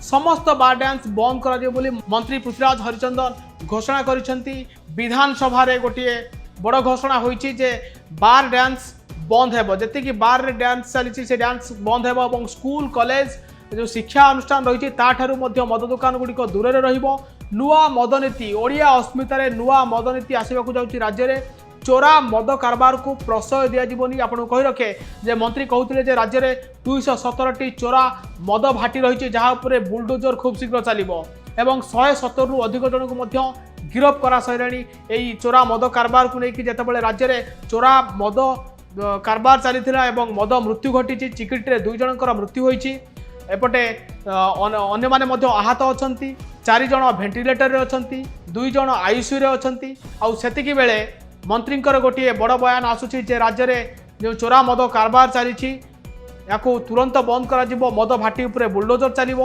समस्त बार डांस बंद कर मंत्री पृथ्वीराज हरिचंदन घोषणा कर विधानसभा गोटे बड़ घोषणा होती जे बार डांस बंद है जी बार रे डांस चली से डांस बंद है स्कूल कॉलेज जो शिक्षा अनुष्ठान रही मद दुकान गुड़िक दूर नुआ मद नीति ओडिया अस्मितार नुआ मद नीति आसवाक जाऊँगी राज्य में चोरा मद कारबार को प्रश्रय दिज्वनी आपको कही रखे जे मंत्री कहते राज्य में 217टी चोरा मद भाटी रही जहाँपर बुलडोजर खूब शीघ्र चलो एवं 170 रु अधिक जन को गिरफ करा सारे यही चोरा मद कारबार को लेकिन जितेबाला राज्य में चोरा मद कारबार चली मद मृत्यु घटी चिकिटी 2 जनकर मृत्यु होती एपटे अन्य माने आहत अच्छा 4 जन भेंटिलेटर रे अच्छा 2 जन आईसीयू रे अच्छा आती बेले मंत्री गोटे बड़ बयान आसूची जे राज्य में जो चोरा मद कारबार चली तुरंत बंद कर मद भाटी उपरे बुलडोजर चलो।